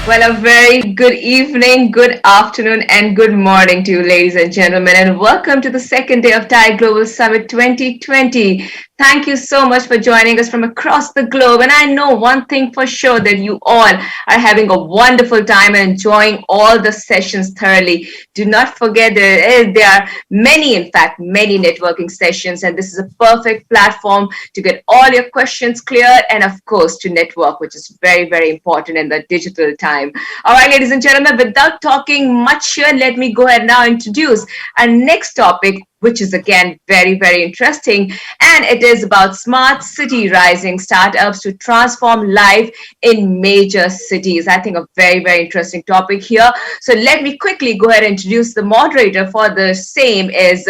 Well, a very good evening, good afternoon, and good morning to you, ladies and gentlemen, and welcome to the second day of TIE Global Summit 2020. Thank you so much for joining us from across the globe. And I know one thing for sure that you all are having a wonderful time and enjoying all the sessions thoroughly. Do not forget there are many, in fact, many networking sessions, and this is a perfect platform to get all your questions cleared and, of course, to network, which is very, very important in the digital time. All right, ladies and gentlemen, without talking much here, let me go ahead now introduce our next topic, which is again very, very interesting. And it is about smart city rising startups to transform life in major cities. I think a very, very interesting topic here. So let me quickly go ahead and introduce the moderator for the same is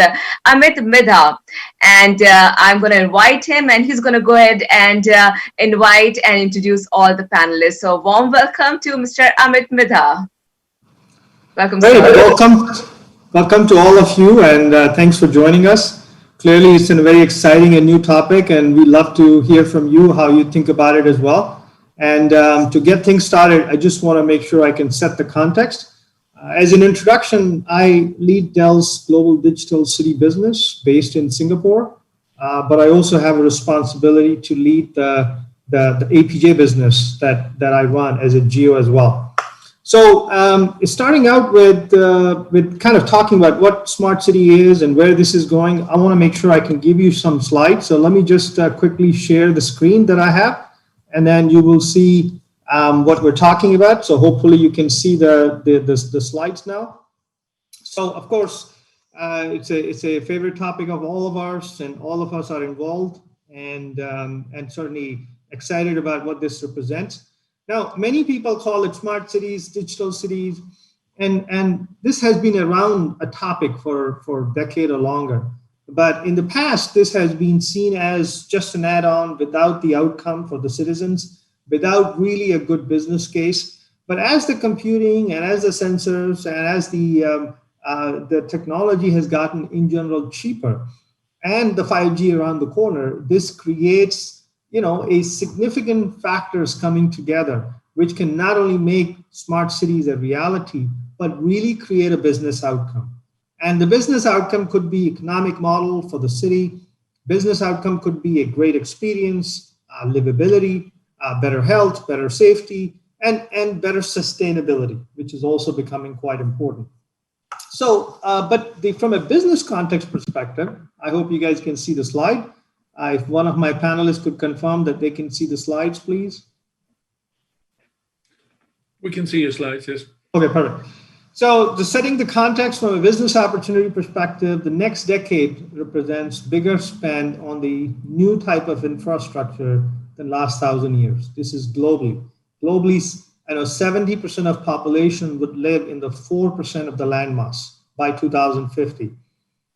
Amit Midha. And I'm going to invite him and he's going to go ahead and invite and introduce all the panelists. So warm welcome to Mr. Amit Midha. Welcome, Great, sir. welcome to all of you, and thanks for joining us. Clearly, it's a very exciting and new topic, and we'd love to hear from you how you think about it as well. And to get things started, I just want to make sure I can set the context. As an introduction, I lead Dell's global digital city business based in Singapore, but I also have a responsibility to lead the APJ business that I run as a geo as well. So starting out with kind of talking about what smart city is and where this is going, I want to make sure I can give you some slides. So let me just quickly share the screen that I have, and then you will see what we're talking about. So hopefully you can see the slides now. So of course, it's a favorite topic of all of ours, and all of us are involved and certainly excited about what this represents. Now, many people call it smart cities, digital cities, and this has been around a topic for a decade or longer. But in the past, this has been seen as just an add-on without the outcome for the citizens, without really a good business case. But as the computing and as the sensors and as the technology has gotten in general cheaper, and the 5G around the corner, this creates a significant factors coming together, which can not only make smart cities a reality, but really create a business outcome. And the business outcome could be economic model for the city. Business outcome could be a great experience, livability, better health, better safety, and better sustainability, which is also becoming quite important. So, from a business context perspective, I hope you guys can see the slide. If one of my panelists could confirm that they can see the slides, please. We can see your slides, yes. Okay, perfect. So just setting the context from a business opportunity perspective, the next decade represents bigger spend on the new type of infrastructure than last 1,000 years. This is globally. Globally, 70% of population would live in the 4% of the landmass by 2050.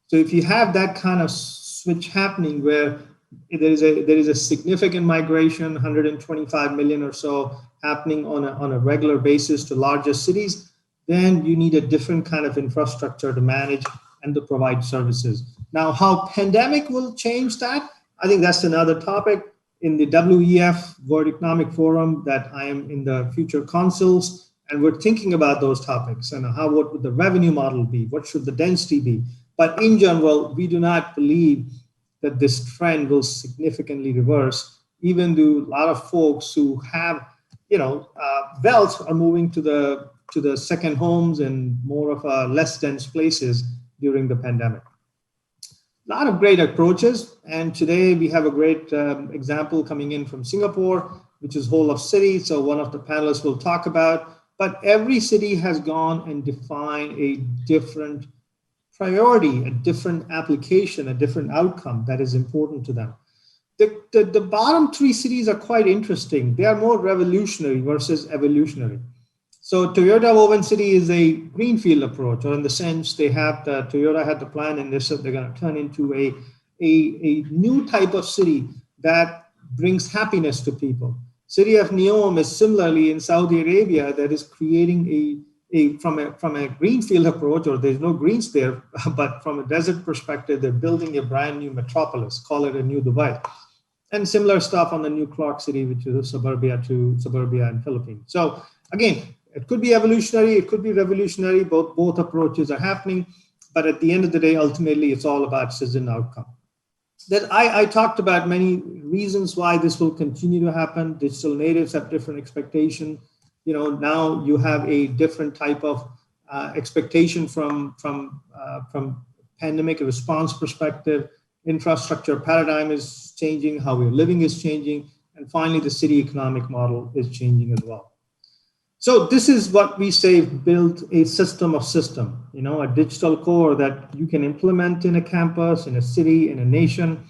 So if you have that kind of switch happening where there is a significant migration, 125 million or so happening on a regular basis to larger cities, then you need a different kind of infrastructure to manage and to provide services. Now, how pandemic will change that, I think that's another topic. In the WEF, World Economic Forum, that I am in the future councils, and we're thinking about those topics and what would the revenue model be? What should the density be? But in general, we do not believe that this trend will significantly reverse, even though a lot of folks who have, wealth are moving to the second homes and more of less dense places during the pandemic. A lot of great approaches, and today we have a great example coming in from Singapore, which is whole of city. So one of the panelists will talk about, but every city has gone and defined a different priority, a different application, a different outcome that is important to them. The bottom three cities are quite interesting. They are more revolutionary versus evolutionary. So Toyota Woven City is a greenfield approach, or in the sense Toyota had the plan and they said they're going to turn into a new type of city that brings happiness to people. City of Neom is similarly in Saudi Arabia that is creating from a greenfield approach, or there's no greens there, but from a desert perspective, they're building a brand new metropolis, call it a new Dubai. And similar stuff on the new Clark City, which is suburbia in Philippines. So again, It could be evolutionary, it could be revolutionary, both approaches are happening, but at the end of the day, ultimately, it's all about citizen outcome. That I talked about many reasons why this will continue to happen. Digital natives have different expectation. Now you have a different type of expectation from pandemic response perspective. Infrastructure paradigm is changing, how we're living is changing, and finally the city economic model is changing as well. So this is what we say, build a system of system, a digital core that you can implement in a campus, in a city, in a nation.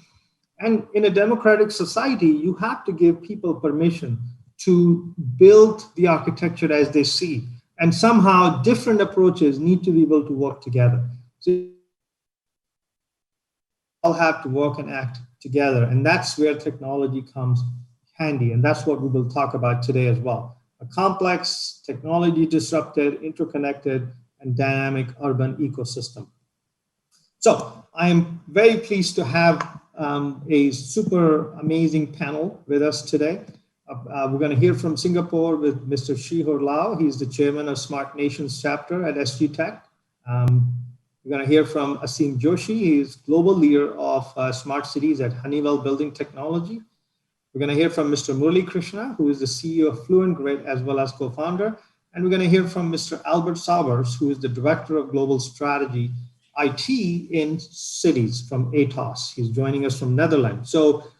And in a democratic society, you have to give people permission to build the architecture as they see. And somehow different approaches need to be able to work together. So all have to work and act together. And that's where technology comes handy. And that's what we will talk about today as well. A complex, technology disrupted, interconnected, and dynamic urban ecosystem. So I am very pleased to have a super amazing panel with us today. We're going to hear from Singapore with Mr. Shihor Lau. He's the chairman of Smart Nations chapter at SG Tech. We're going to hear from Asim Joshi. He's global leader of smart cities at Honeywell Building Technology. We're going to hear from Mr. Murali Krishna, who is the CEO of Fluent Grid as well as co-founder. And we're going to hear from Mr. Albert Saubers, who is the director of global strategy IT in cities from ATOS. He's joining us from Netherlands. So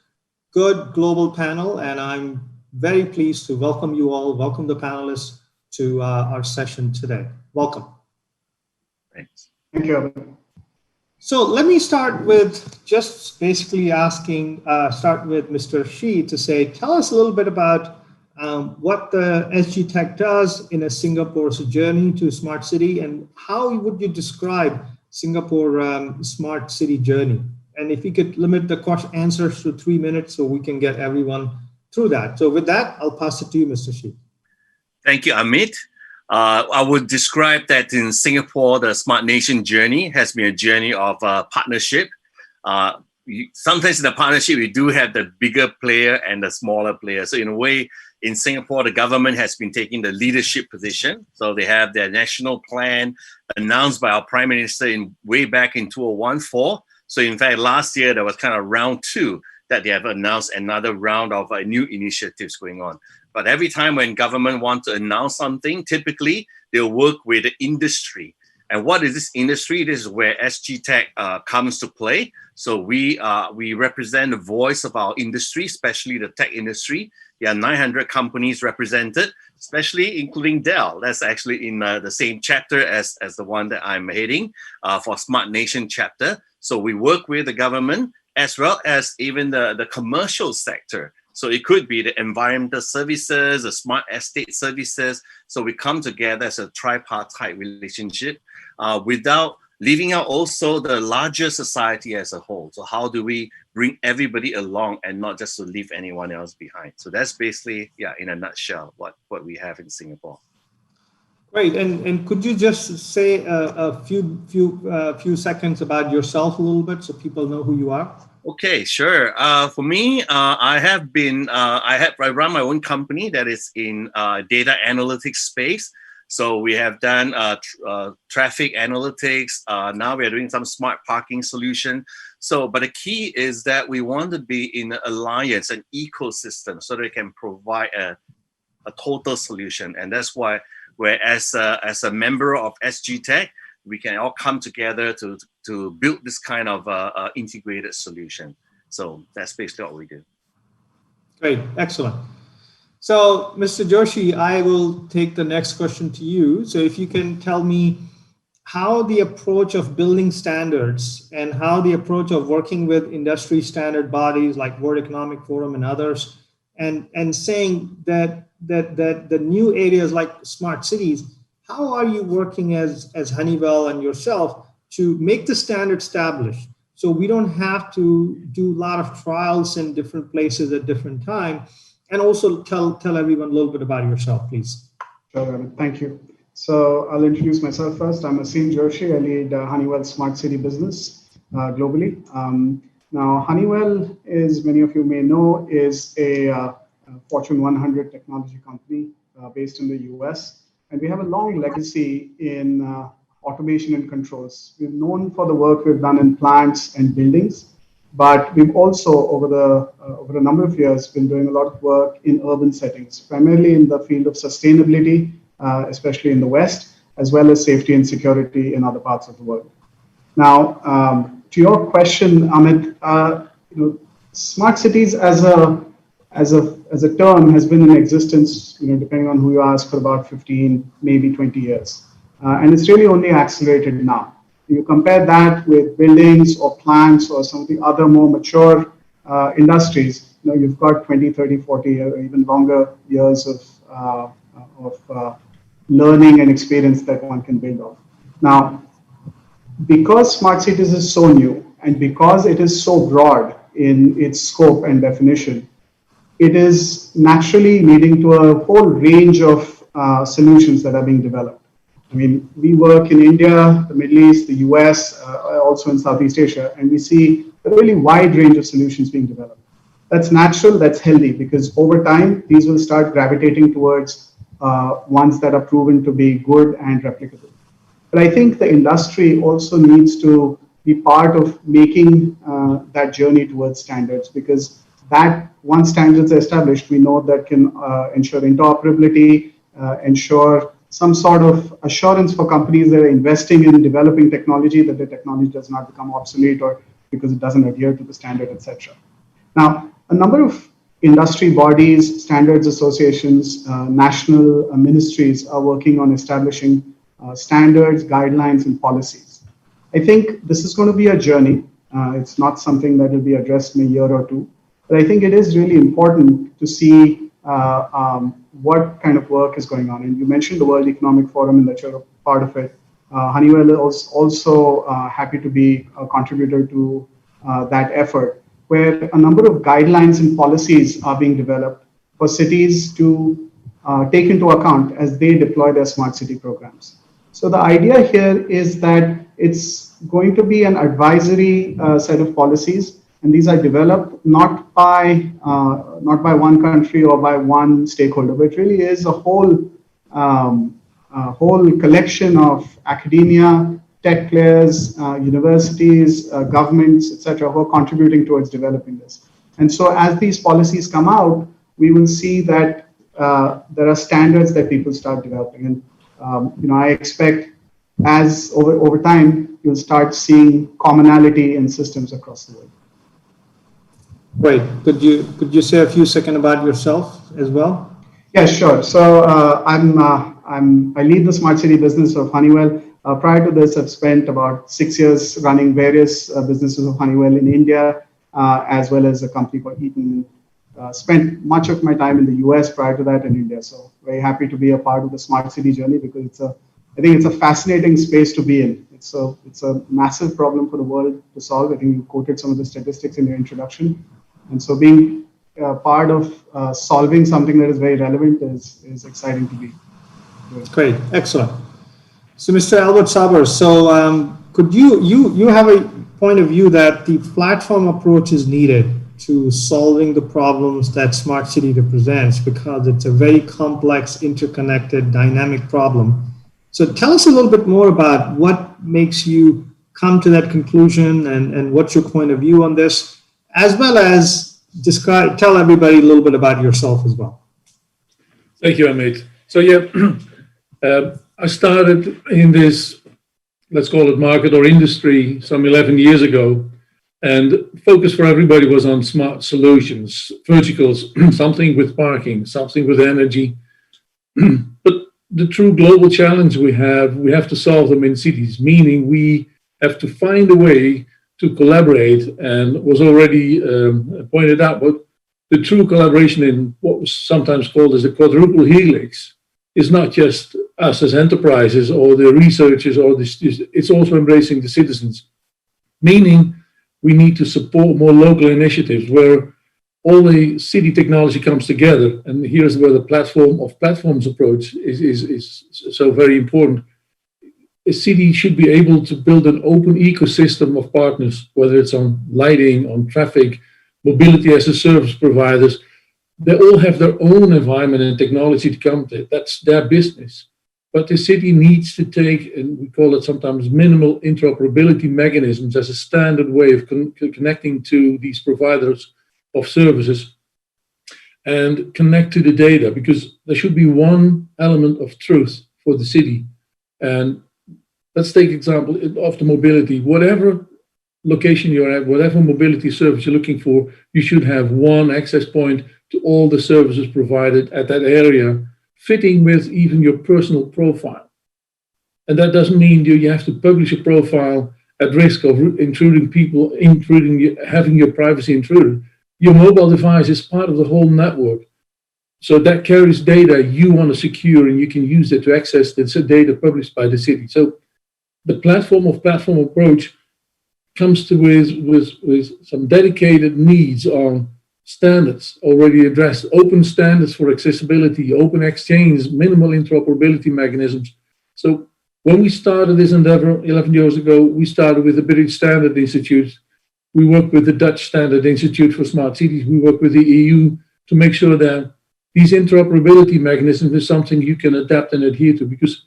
good global panel, and I'm very pleased to welcome you all, welcome the panelists to our session today. Welcome. Thanks. Thank you, Albert. So let me start with just basically asking, start with Mr. Shi to say, tell us a little bit about what the SG Tech does in a Singapore's journey to smart city, and how would you describe Singapore smart city journey? And if you could limit the answers to 3 minutes so we can get everyone through that. So with that, I'll pass it to you, Mr. Shi. Thank you, Amit. I would describe that in Singapore, the Smart Nation journey has been a journey of partnership. Sometimes in the partnership, we do have the bigger player and the smaller player. So in a way, in Singapore, the government has been taking the leadership position. So they have their national plan announced by our Prime Minister way back in 2014. So in fact, last year, there was kind of round 2 that they have announced another round of new initiatives going on. But every time when government wants to announce something, typically they'll work with the industry. And what is this industry? This is where SG Tech comes to play. So we represent the voice of our industry, especially the tech industry. There are 900 companies represented, especially including Dell. That's actually in the same chapter as the one that I'm heading for Smart Nation chapter. So we work with the government as well as even the commercial sector. So it could be the environmental services, the smart estate services. So we come together as a tripartite relationship without leaving out also the larger society as a whole. So how do we bring everybody along and not just to leave anyone else behind? So that's basically, in a nutshell, what we have in Singapore. Great, and could you just say a few seconds about yourself a little bit so people know who you are? Okay, sure. For me, I run my own company that is in data analytics space. So we have done traffic analytics. Now we are doing some smart parking solution. So, but the key is that we want to be in an alliance, an ecosystem, so they can provide a total solution. And that's why, as a member of SG Tech, we can all come together to build this kind of integrated solution. So that's basically what we do. Great, excellent. So, Mr. Joshi, I will take the next question to you. So if you can tell me how the approach of building standards and how the approach of working with industry standard bodies like World Economic Forum and others, and saying that the new areas like smart cities, how are you working as Honeywell and yourself to make the standard established so we don't have to do a lot of trials in different places at different time? And also tell everyone a little bit about yourself, please. Sure, thank you. So I'll introduce myself first. I'm Asim Joshi. I lead Honeywell's Smart City business globally. Now, Honeywell, as many of you may know, is a Fortune 100 technology company based in the US. And we have a long legacy in automation and controls. We're known for the work we've done in plants and buildings, but we've also, over a number of years, been doing a lot of work in urban settings, primarily in the field of sustainability, especially in the West, as well as safety and security in other parts of the world. Now, to your question, Amit, smart cities as a term has been in existence, depending on who you ask, for about 15, maybe 20 years. And it's really only accelerated now. You compare that with buildings or plants or some of the other more mature industries, you've got 20, 30, 40, or even longer years of learning and experience that one can build off. Now, because smart cities is so new and because it is so broad in its scope and definition, it is naturally leading to a whole range of solutions that are being developed. I mean, we work in India, the Middle East, the US, also in Southeast Asia, and we see a really wide range of solutions being developed. That's natural, that's healthy, because over time, these will start gravitating towards ones that are proven to be good and replicable. But I think the industry also needs to be part of making that journey towards standards, because that once standards are established, we know that can ensure interoperability, ensure some sort of assurance for companies that are investing in developing technology, that the technology does not become obsolete or because it doesn't adhere to the standard, etc. Now, a number of industry bodies, standards associations, national ministries are working on establishing standards, guidelines, and policies. I think this is going to be a journey. It's not something that will be addressed in a year or two, but I think it is really important to see what kind of work is going on. And you mentioned the World Economic Forum and that you're a part of it. Honeywell is also happy to be a contributor to that effort, where a number of guidelines and policies are being developed for cities to take into account as they deploy their smart city programs. So the idea here is that it's going to be an advisory set of policies, and these are developed not by one country or by one stakeholder, but it really is a whole collection of academia, tech players, universities, governments, etc., who are contributing towards developing this. And so as these policies come out, we will see that there are standards that people start developing. And I expect as over time, you'll start seeing commonality in systems across the world. Great. Could you say a few seconds about yourself as well? Yeah, sure. So I lead the smart city business of Honeywell. Prior to this, I've spent about 6 years running various businesses of Honeywell in India, as well as a company called Eaton. Spent much of my time in the US prior to that in India. So very happy to be a part of the smart city journey, because I think it's a fascinating space to be in. It's a massive problem for the world to solve. I think you quoted some of the statistics in your introduction. And so being part of solving something that is very relevant is exciting to be doing. Great, excellent. So Mr. Albert Saber, so could you have a point of view that the platform approach is needed to solving the problems that smart city represents, because it's a very complex, interconnected, dynamic problem. So tell us a little bit more about what makes you come to that conclusion, and what's your point of view on this, as well as tell everybody a little bit about yourself as well. Thank you, Amit. So yeah, I started in this, let's call it market or industry, some 11 years ago. And focus for everybody was on smart solutions, verticals, something with parking, something with energy. But the true global challenge we have to solve them in cities, meaning we have to find a way to collaborate, and was already pointed out, but the true collaboration in what was sometimes called as the quadruple helix is not just us as enterprises or the researchers, it's also embracing the citizens, meaning we need to support more local initiatives where all the city technology comes together. And here's where the platform of platforms approach is so very important. A city should be able to build an open ecosystem of partners, whether it's on lighting, on traffic, mobility as a service providers. They all have their own environment and technology to come to. That's their business. but the city needs to take, and we call it sometimes minimal interoperability mechanisms as a standard way of connecting to these providers of services and connect to the data, because there should be one element of truth for the city. And let's take example of the mobility. Whatever location you're at, whatever mobility service you're looking for, you should have one access point to all the services provided at that area, fitting with even your personal profile. And that doesn't mean you have to publish a profile at risk of intruding people, having your privacy intruded. Your mobile device is part of the whole network. So that carries data you want to secure, and you can use it to access the data published by the city. So the platform approach comes to with some dedicated needs on standards already addressed, open standards for accessibility, open exchange, minimal interoperability mechanisms. So when we started this endeavor 11 years ago, we started with the British Standard Institute. We work with the Dutch Standard Institute for Smart Cities. We work with the EU to make sure that these interoperability mechanisms is something you can adapt and adhere to, because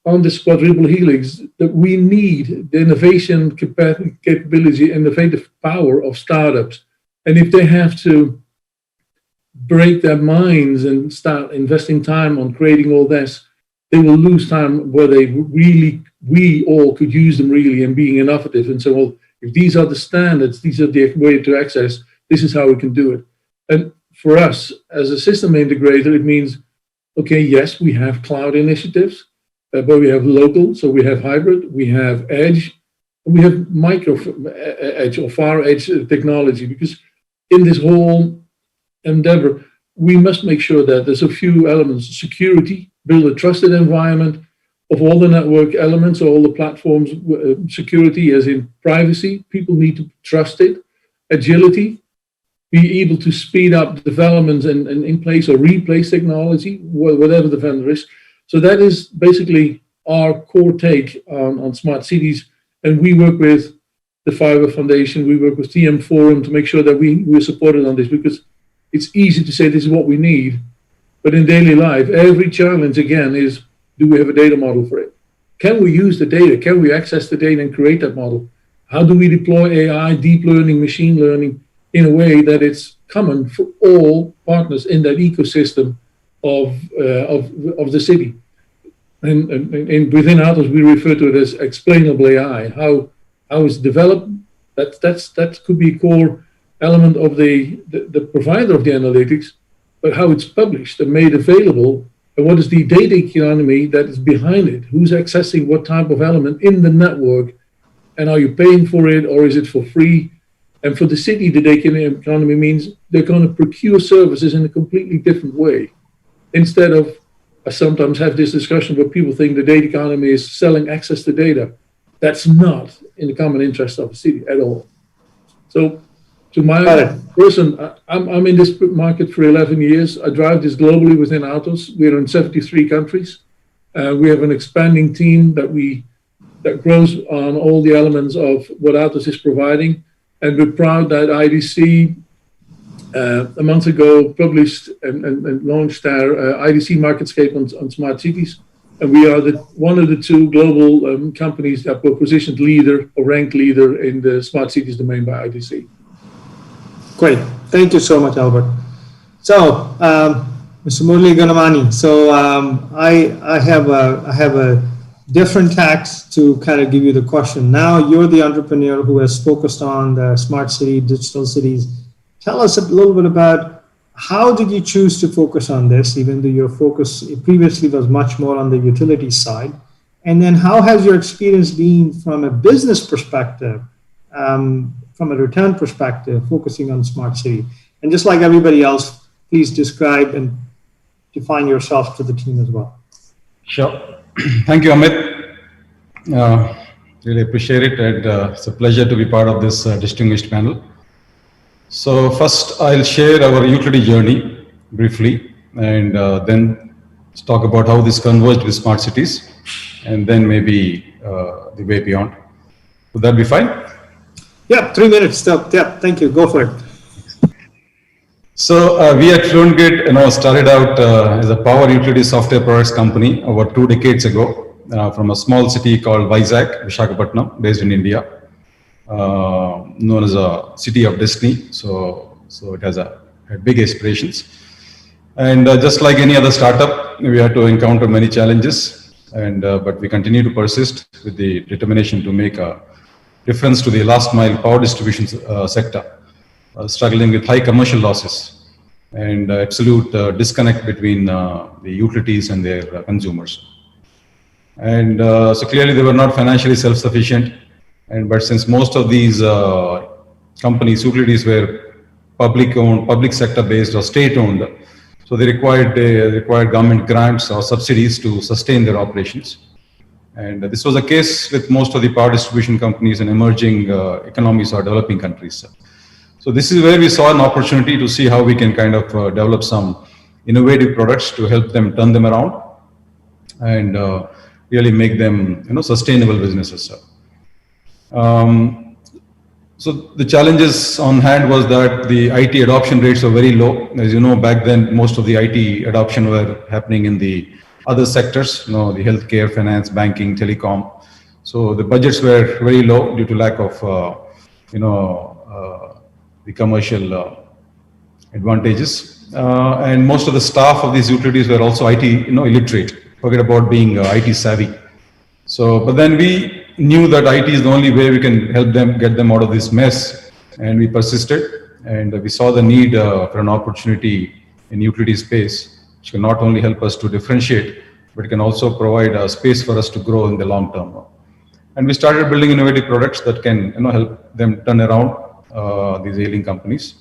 on this quadruple helix, that we need the innovation capability and innovative power of startups. And if they have to break their minds and start investing time on creating all this, they will lose time where we all could use them really and being innovative. And so, well, if these are the standards, these are the way to access, this is how we can do it. And for us as a system integrator, it means, okay, yes, we have cloud initiatives, but we have local, so we have hybrid, we have edge, and we have micro edge or far edge technology, because in this whole endeavor, we must make sure that there's a few elements: security, build a trusted environment of all the network elements, all the platforms, security as in privacy, people need to trust it, agility, be able to speed up developments and in place or replace technology, whatever the vendor is. So that is basically our core take on smart cities. And we work with the Fiber Foundation, we work with TM Forum to make sure that we're supported on this, because it's easy to say this is what we need. But in daily life, every challenge again is, do we have a data model for it? Can we use the data? Can we access the data and create that model? How do we deploy AI, deep learning, machine learning in a way that it's common for all partners in that ecosystem of the city? And within Atos, we refer to it as explainable AI. How it's developed, that could be a core element of the provider of the analytics, but how it's published and made available, and what is the data economy that is behind it? Who's accessing what type of element in the network, and are you paying for it, or is it for free? And for the city, the data economy means they're going to procure services in a completely different way. Instead of, I sometimes have this discussion where people think the data economy is selling access to data. That's not in the common interest of the city at all. So to my person, I'm in this market for 11 years. I drive this globally within Atos. We're in 73 countries. We have an expanding team that grows on all the elements of what Atos is providing. And we're proud that IDC a month ago published and launched our IDC Marketscape on smart cities. And we are one of the two global companies that were positioned leader or ranked leader in the smart cities domain by IDC. Great. Thank you so much, Albert. So, Mr. Murli Ganamani, so I have a different tax to kind of give you the question. Now you're the entrepreneur who has focused on the smart city, digital cities. Tell us a little bit about how did you choose to focus on this, even though your focus previously was much more on the utility side? And then how has your experience been from a business perspective, from a return perspective, focusing on smart city? And just like everybody else, please describe and define yourself to the team as well. Sure. Thank you, Amit. Really appreciate it, and it's a pleasure to be part of this distinguished panel. So first, I'll share our utility journey briefly, and then talk about how this converged with smart cities, and then maybe the way beyond. Would that be fine? Yeah, 3 minutes. Yeah, thank you. Go for it. So we at FluentGrid, started out as a power utility software products company over 2 decades ago from a small city called Vizag, Visakhapatnam, based in India, known as a city of destiny. So it has had big aspirations. And just like any other startup, we had to encounter many challenges, but we continue to persist with the determination to make a difference to the last mile power distribution sector, struggling with high commercial losses and absolute disconnect between the utilities and their consumers. And so clearly they were not financially self-sufficient. But since most of these companies, utilities were public-owned, public sector-based or state-owned, so they required government grants or subsidies to sustain their operations. And this was the case with most of the power distribution companies in emerging economies or developing countries. So this is where we saw an opportunity to see how we can kind of develop some innovative products to help them turn them around and really make them sustainable businesses. So the challenges on hand was that the IT adoption rates were very low. As you know, back then, most of the IT adoption were happening in the other sectors, the healthcare, finance, banking, telecom. So the budgets were very low due to lack of, the commercial advantages. And most of the staff of these utilities were also IT, illiterate. Forget about being IT savvy. So, but then we knew that IT is the only way we can help them get them out of this mess, and we persisted, and we saw the need for an opportunity in utility space, which can not only help us to differentiate, but it can also provide a space for us to grow in the long term. And we started building innovative products that can help them turn around these ailing companies.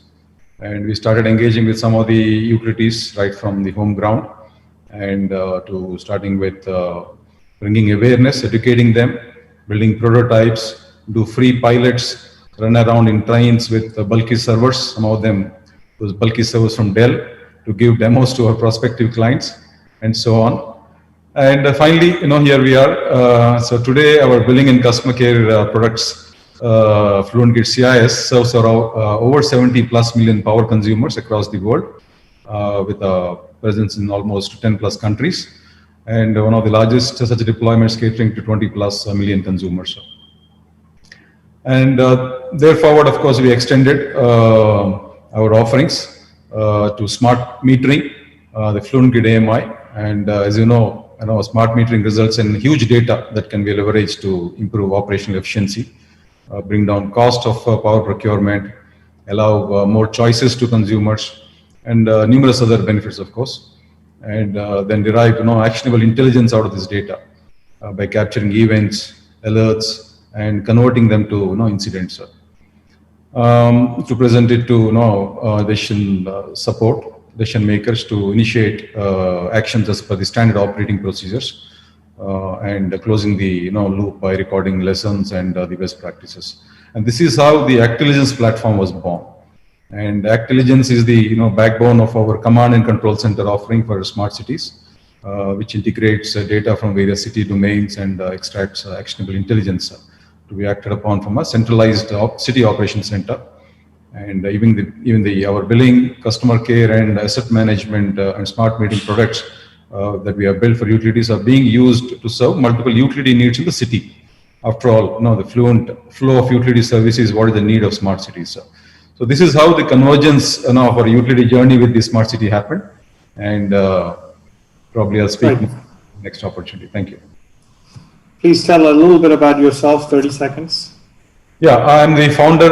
And we started engaging with some of the utilities right from the home ground, and to starting with bringing awareness, educating them, building prototypes, do free pilots, run around in trains with bulky servers, some of them those bulky servers from Dell, to give demos to our prospective clients, and so on. And finally, here we are. So today, our billing and customer care products, FluentGrid CIS, serves around over 70 plus million power consumers across the world, with a presence in almost 10 plus countries, and one of the largest such deployments catering to 20 plus million consumers. And therefore, of course, we extended our offerings to smart metering, the FluentGrid AMI, and as you know, smart metering results in huge data that can be leveraged to improve operational efficiency, bring down cost of power procurement, allow more choices to consumers, and numerous other benefits, of course. And then derive actionable intelligence out of this data by capturing events, alerts, and converting them to incidents. To present it to decision makers to initiate actions as per the standard operating procedures, and closing the loop by recording lessons and the best practices. And this is how the Actelligence platform was born. And Actelligence is the backbone of our command and control center offering for smart cities, which integrates data from various city domains and extracts actionable intelligence to be acted upon from a centralized city operation center. And even our billing, customer care, and asset management and smart metering products that we have built for utilities are being used to serve multiple utility needs in the city. After all, the fluent flow of utility services is what is the need of smart cities. So this is how the convergence of our utility journey with the smart city happened, and probably I'll speak next opportunity. Thank you. Please tell a little bit about yourself, 30 seconds. Yeah, I'm the founder,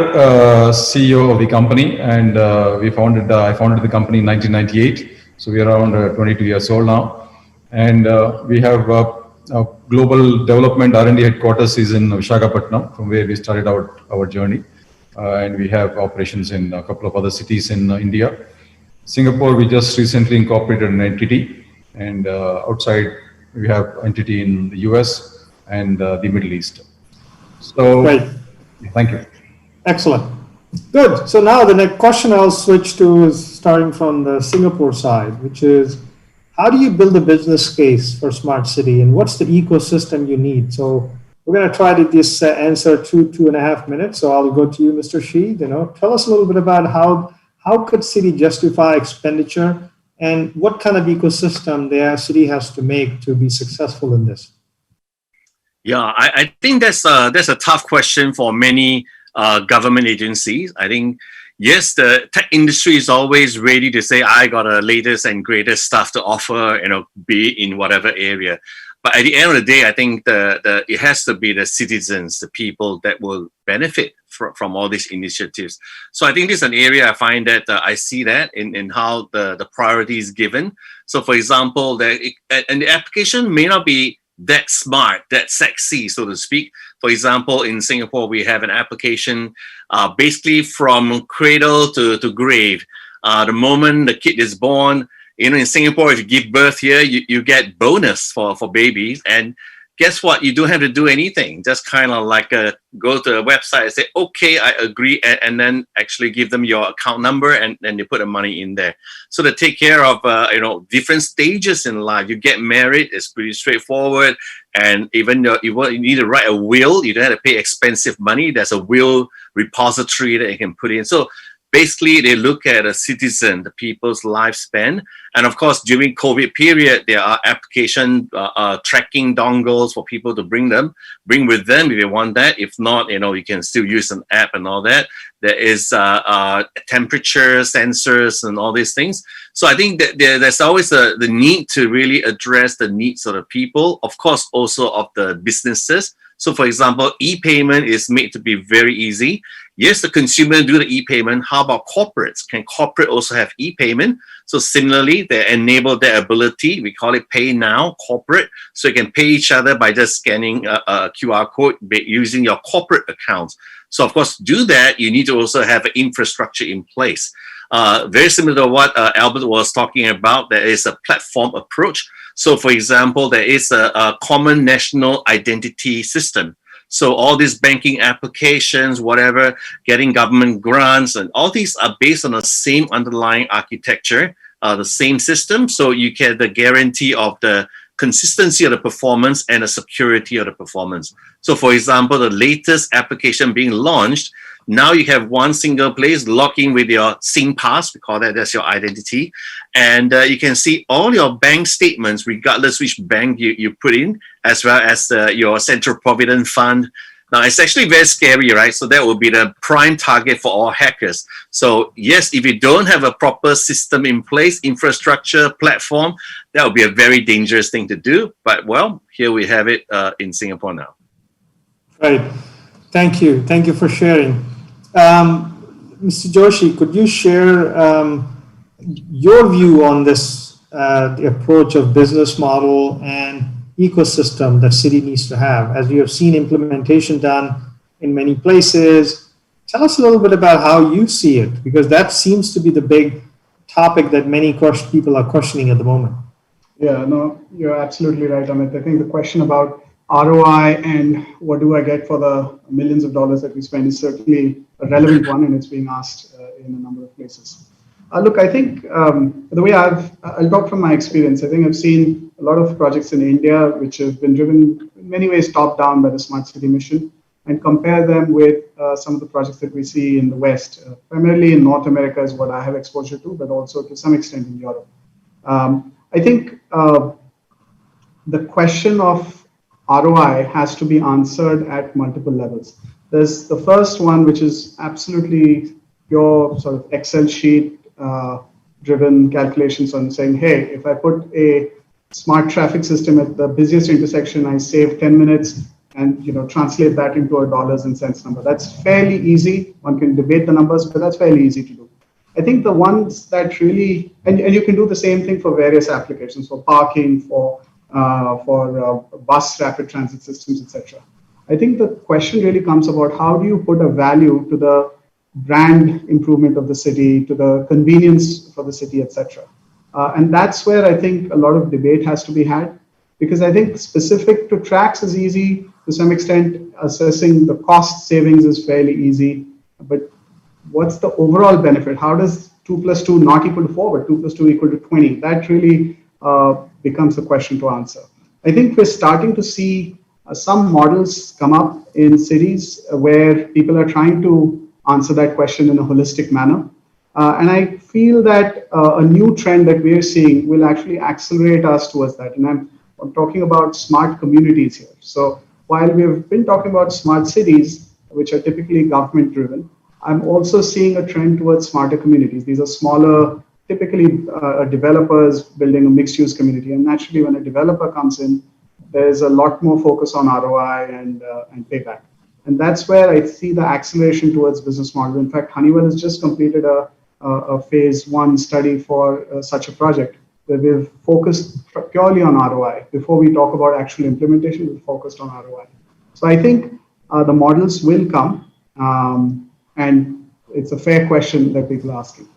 CEO of the company, and I founded the company in 1998. So we are around 22 years old now, and we have a global development R&D headquarters is in Visakhapatnam, from where we started out our journey. And we have operations in a couple of other cities in India. Singapore, we just recently incorporated an entity, and outside we have entity in the US and the Middle East. So, Great. Thank you. Excellent. Good. So now the next question I'll switch to is starting from the Singapore side, which is, how do you build a business case for smart city, and what's the ecosystem you need? So we're going to try to just answer 2.5 minutes. So I'll go to you, Mr. Shi. Tell us a little bit about how could city justify expenditure, and what kind of ecosystem their city has to make to be successful in this? Yeah, I think that's a tough question for many government agencies. I think, yes, the tech industry is always ready to say, I got the latest and greatest stuff to offer, be it in whatever area. But at the end of the day, I think it has to be the citizens, the people that will benefit from all these initiatives. So I think this is an area I find that I see that in how the priority is given. So for example, and the application may not be that smart, that sexy, so to speak. For example, in Singapore, we have an application basically from cradle to grave. The moment the kid is born, in Singapore, if you give birth here, you get bonus for babies. And guess what? You don't have to do anything. Just kind of like go to a website and say, okay, I agree. And then actually give them your account number and then you put the money in there. So to take care of, different stages in life. You get married, it's pretty straightforward. And even you need to write a will, you don't have to pay expensive money. There's a will repository that you can put in. So basically, they look at a citizen, the people's lifespan. And of course, during COVID period, there are application tracking dongles for people to bring with them if they want that. If not, you can still use an app and all that. There is temperature sensors and all these things. So I think that there's always the need to really address the needs of the people, of course, also of the businesses. So for example, e-payment is made to be very easy. Yes, the consumer do the e-payment. How about corporates? Can corporate also have e-payment? So similarly, they enable their ability. We call it pay now corporate. So you can pay each other by just scanning a QR code using your corporate accounts. So of course, to do that, you need to also have an infrastructure in place. Very similar to what Albert was talking about, there is a platform approach. So for example, there is a common national identity system. So all these banking applications, whatever, getting government grants, and all these are based on the same underlying architecture, the same system. So you get the guarantee of the consistency of the performance and the security of the performance. So for example, the latest application being launched, now you have one single place, log in with your SingPass, we call that's your identity. And you can see all your bank statements, regardless which bank you put in, as well as your Central Provident Fund. Now, it's actually very scary, right? So that will be the prime target for all hackers. So yes, if you don't have a proper system in place, infrastructure, platform, that would be a very dangerous thing to do. But well, here we have it in Singapore now. Right. Thank you. Thank you for sharing. Mr. Joshi, could you share your view on this, the approach of business model and ecosystem that city needs to have? As you have seen implementation done in many places, tell us a little bit about how you see it, because that seems to be the big topic that many people are questioning at the moment. Yeah, no, you're absolutely right, Amit. I think the question about ROI and what do I get for the millions of dollars that we spend is certainly a relevant one, and it's being asked in a number of places. Look, I think the way I'll talk from my experience. I think I've seen a lot of projects in India which have been driven in many ways top down by the Smart City mission, and compare them with some of the projects that we see in the West, primarily in North America is what I have exposure to, but also to some extent in Europe. I think the question of ROI has to be answered at multiple levels. There's the first one, which is absolutely pure sort of Excel sheet driven calculations on saying, hey, if I put a smart traffic system at the busiest intersection, I save 10 minutes and translate that into a dollars and cents number. That's fairly easy. One can debate the numbers, but that's fairly easy to do. I think the ones that really, and you can do the same thing for various applications, for parking, for bus rapid transit systems, etc. I think the question really comes about how do you put a value to the brand improvement of the city, to the convenience for the city, etc. And that's where I think a lot of debate has to be had, because I think specific to tracks is easy to some extent. Assessing the cost savings is fairly easy, but what's the overall benefit? How does 2 + 2 not equal to 4, but 2 + 2 equal to 20? That really becomes a question to answer. I think we're starting to see some models come up in cities where people are trying to answer that question in a holistic manner. And I feel that a new trend that we are seeing will actually accelerate us towards that. And I'm talking about smart communities here. So while we've been talking about smart cities, which are typically government driven, I'm also seeing a trend towards smarter communities. These are smaller, typically developers building a mixed use community. And naturally, when a developer comes in, there's a lot more focus on ROI and payback. And that's where I see the acceleration towards business model. In fact, Honeywell has just completed a phase 1 study for such a project where we've focused purely on ROI. Before we talk about actual implementation, we've focused on ROI. So I think the models will come, and it's a fair question that people are asking.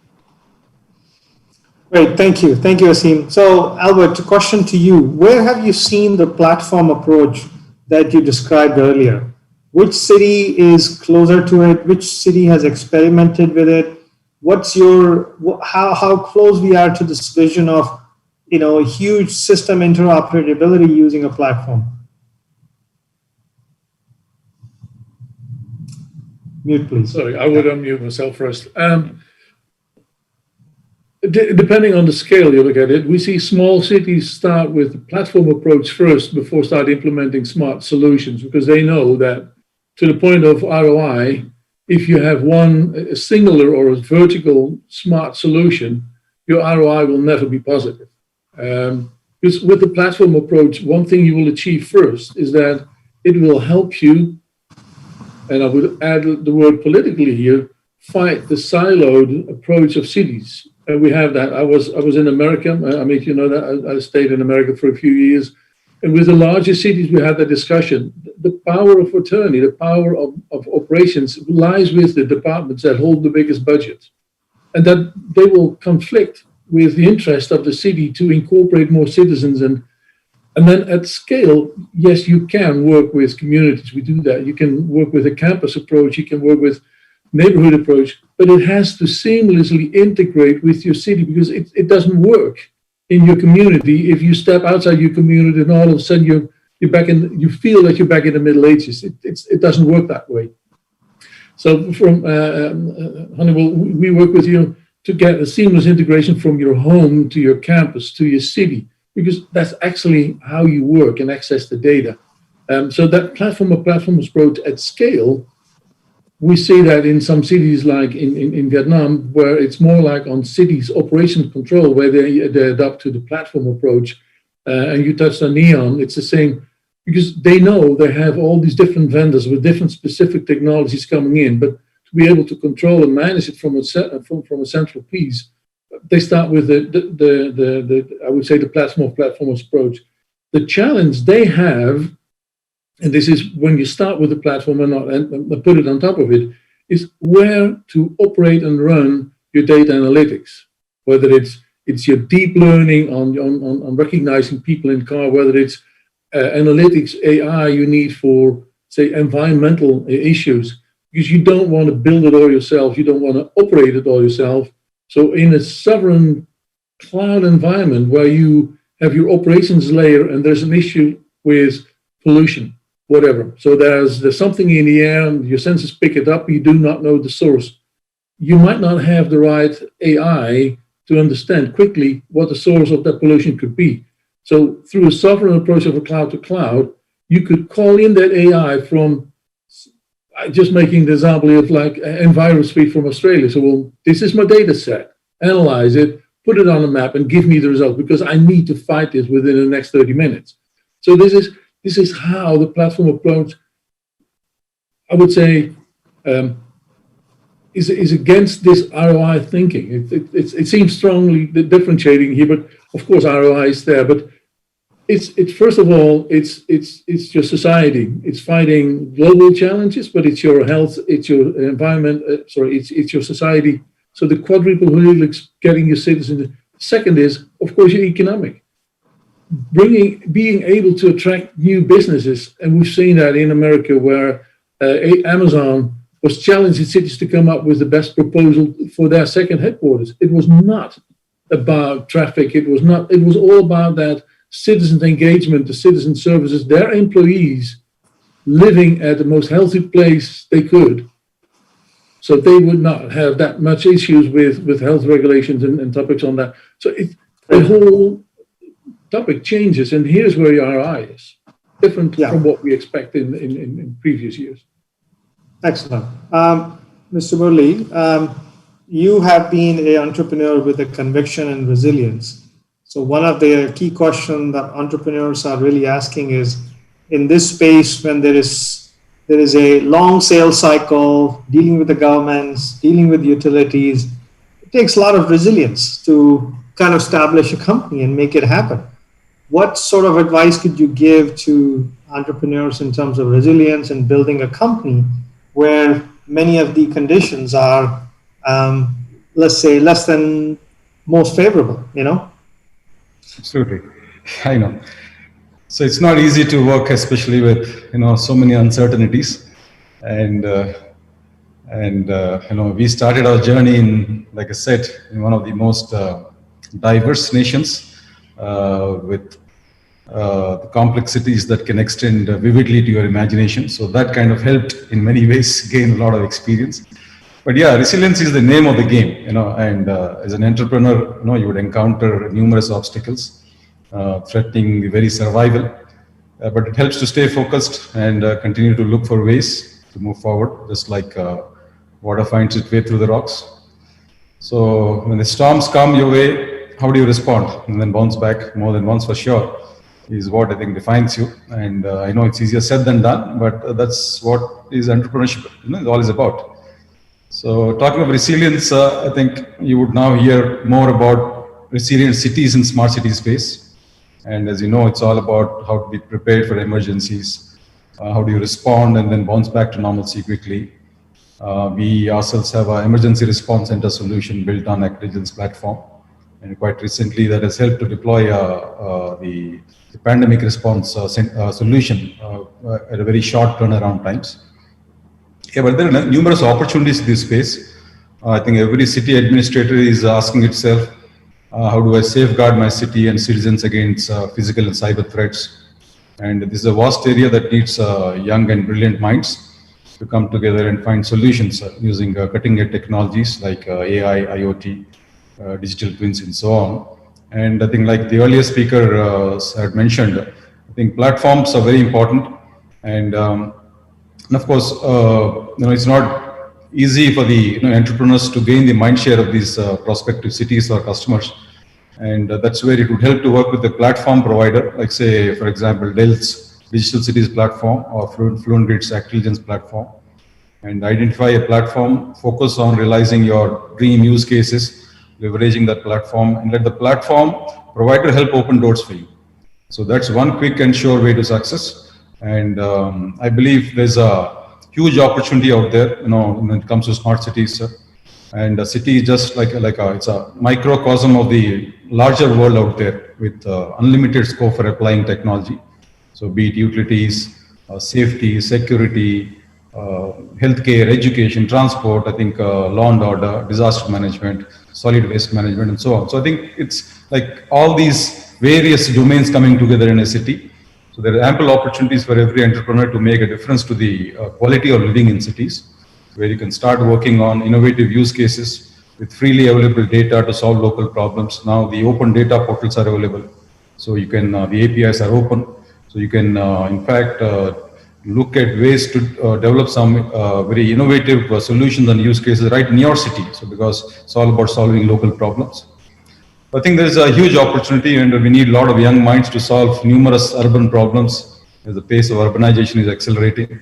Great, thank you. Thank you, Asim. So, Albert, a question to you. Where have you seen the platform approach that you described earlier? Which city is closer to it? Which city has experimented with it? What's your, how close we are to this vision of, huge system interoperability using a platform? Mute, please. Sorry, I would unmute myself first. Depending on the scale you look at it, we see small cities start with the platform approach first before start implementing smart solutions, because they know that to the point of ROI, if you have a singular or a vertical smart solution, your ROI will never be positive. Because with the platform approach, one thing you will achieve first is that it will help you, and I would add the word politically here, fight the siloed approach of cities. And we have that. I was in America. I mean, you know that I stayed in America for a few years. And with the larger cities, we had that discussion. The power of attorney, the power of operations lies with the departments that hold the biggest budget. And that they will conflict with the interest of the city to incorporate more citizens. And then at scale, yes, you can work with communities. We do that. You can work with a campus approach. You can work with neighborhood approach, but it has to seamlessly integrate with your city, because it doesn't work in your community if you step outside your community and all of a sudden you're back in, you feel that you're back in the Middle Ages. It doesn't work that way. So from Honeywell, we work with you to get a seamless integration from your home to your campus to your city, because that's actually how you work and access the data. So that platform approach at scale, we see that in some cities like in Vietnam, where it's more like on cities operation control, where they adopt to the platform approach. And you touched on Neon, it's the same, because they know they have all these different vendors with different specific technologies coming in, but to be able to control and manage it from a central piece, they start with the I would say the platform approach. The challenge they have, and this is when you start with the platform and put it on top of it, is where to operate and run your data analytics. Whether it's your deep learning on recognizing people in car, whether it's analytics AI you need for, say, environmental issues, because you don't want to build it all yourself, you don't want to operate it all yourself. So in a sovereign cloud environment where you have your operations layer and there's an issue with pollution, whatever. So there's something in the air and your sensors pick it up, you do not know the source. You might not have the right AI to understand quickly what the source of that pollution could be. So through a sovereign approach of a cloud to cloud, you could call in that AI from, just making the example of like EnviroSuite from Australia. So, well, this is my data set, analyze it, put it on a map and give me the result, because I need to fight this within the next 30 minutes. So this is how the platform approach, I would say, is against this ROI thinking. It seems strongly differentiating here, but of course ROI is there. But it's first of all, it's your society. It's fighting global challenges, but it's your health, it's your environment. It's your society. So the quadruple helix, getting your citizens. Second is, of course, your economic. Being able to attract new businesses, and we've seen that in America, where Amazon was challenging cities to come up with the best proposal for their second headquarters. It was not about traffic. It was all about that citizen engagement, the citizen services, their employees living at the most healthy place they could. So they would not have that much issues with health regulations and topics on that. So the whole topic changes, and here's where your RI is different from what we expect in previous years. Excellent. Mr. Murli, you have been an entrepreneur with a conviction and resilience. So one of the key questions that entrepreneurs are really asking is, in this space when there is a long sales cycle, dealing with the governments, dealing with utilities, it takes a lot of resilience to kind of establish a company and make it happen. What sort of advice could you give to entrepreneurs in terms of resilience and building a company where many of the conditions are, let's say, less than most favorable, Absolutely. I know. So it's not easy to work, especially with, so many uncertainties. And we started our journey in, like I said, in one of the most diverse nations with the complexities that can extend vividly to your imagination. So that kind of helped in many ways gain a lot of experience. But yeah, resilience is the name of the game, and as an entrepreneur, you would encounter numerous obstacles threatening the very survival. But it helps to stay focused and continue to look for ways to move forward, just like water finds its way through the rocks. So when the storms come your way, how do you respond? And then bounce back more than once for sure is what I think defines you. And I know it's easier said than done, but that's what is entrepreneurship is always about. So talking of resilience, I think you would now hear more about resilient cities in smart city space. And as you know, it's all about how to be prepared for emergencies, how do you respond and then bounce back to normalcy quickly. We ourselves have an emergency response center solution built on Actiligence platform. And quite recently that has helped to deploy the pandemic response solution at a very short turnaround times. Yeah, but there are numerous opportunities in this space. I think every city administrator is asking itself, how do I safeguard my city and citizens against physical and cyber threats? And this is a vast area that needs young and brilliant minds to come together and find solutions using cutting-edge technologies like AI, IoT, digital twins, and so on. And I think, like the earlier speaker had mentioned, I think platforms are very important. And of course, it's not easy for the entrepreneurs to gain the mind share of these prospective cities or customers. And that's where it would help to work with a platform provider, like say, for example, Dell's Digital Cities platform or FluentGrid's Actiligence platform, and identify a platform, focus on realizing your dream use cases, leveraging that platform, and let the platform provider help open doors for you. So that's one quick and sure way to success. And I believe there's a huge opportunity out there, when it comes to smart cities. And a city is just like it's a microcosm of the larger world out there with unlimited scope for applying technology. So be it utilities, safety, security, healthcare, education, transport, I think law and order, disaster management, solid waste management, and so on. So I think it's like all these various domains coming together in a city. So there are ample opportunities for every entrepreneur to make a difference to the quality of living in cities, where you can start working on innovative use cases with freely available data to solve local problems. Now the open data portals are available. So you can, the APIs are open. So you can, in fact, look at ways to develop some very innovative solutions and use cases right in your city. So because it's all about solving local problems. I think there's a huge opportunity, and we need a lot of young minds to solve numerous urban problems as the pace of urbanization is accelerating,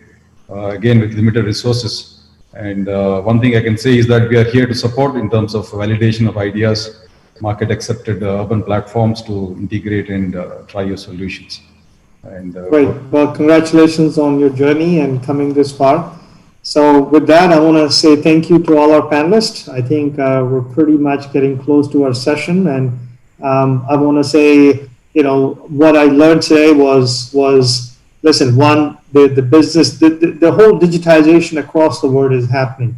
again with limited resources. And one thing I can say is that we are here to support in terms of validation of ideas, market accepted urban platforms to integrate and try your solutions. And great. Well, congratulations on your journey and coming this far. So with that, I want to say thank you to all our panelists. I think we're pretty much getting close to our session, and I want to say, what I learned today was listen, one, the business, the whole digitization across the world is happening,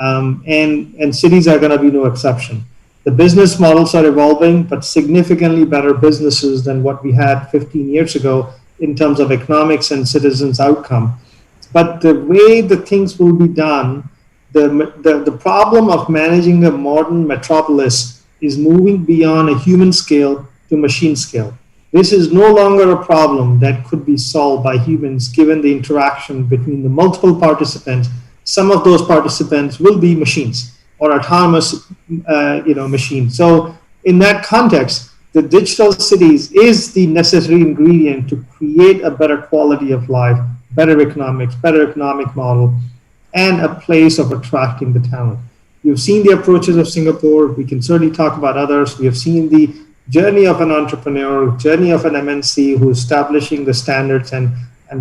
and cities are going to be no exception. The business models are evolving, but significantly better businesses than what we had 15 years ago in terms of economics and citizens' outcome. But the way the things will be done The problem of managing a modern metropolis is moving beyond a human scale to machine scale. This is no longer a problem that could be solved by humans given the interaction between the multiple participants. Some of those participants will be machines or autonomous machines. So in that context, the digital cities is the necessary ingredient to create a better quality of life, better economic model, and a place of attracting the talent. You've seen the approaches of Singapore. We can certainly talk about others. We have seen the journey of an entrepreneur, journey of an MNC who is establishing the standards and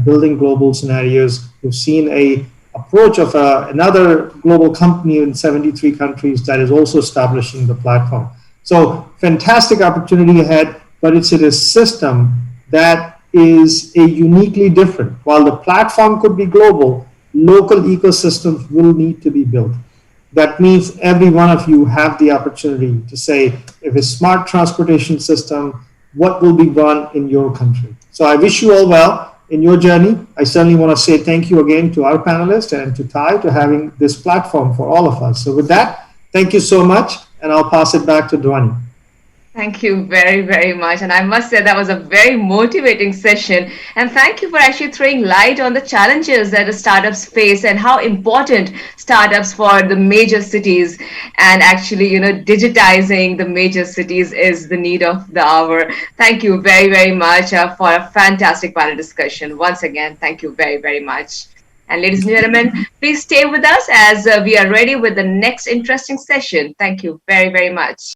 building global scenarios. We've seen a approach of another global company in 73 countries that is also establishing the platform. So fantastic opportunity ahead, but it's in a system that is a uniquely different. While the platform could be global, local ecosystems will need to be built. That means every one of you have the opportunity to say, if a smart transportation system, what will be run in your country? So I wish you all well in your journey. I certainly want to say thank you again to our panelists and to Ty to having this platform for all of us. So with that, thank you so much, and I'll pass it back to Dwani. Thank you very, very much. And I must say that was a very motivating session. And thank you for actually throwing light on the challenges that the startups face and how important startups for the major cities and actually, digitizing the major cities is the need of the hour. Thank you very, very much for a fantastic panel discussion. Once again, thank you very, very much. And ladies and gentlemen, please stay with us as we are ready with the next interesting session. Thank you very, very much.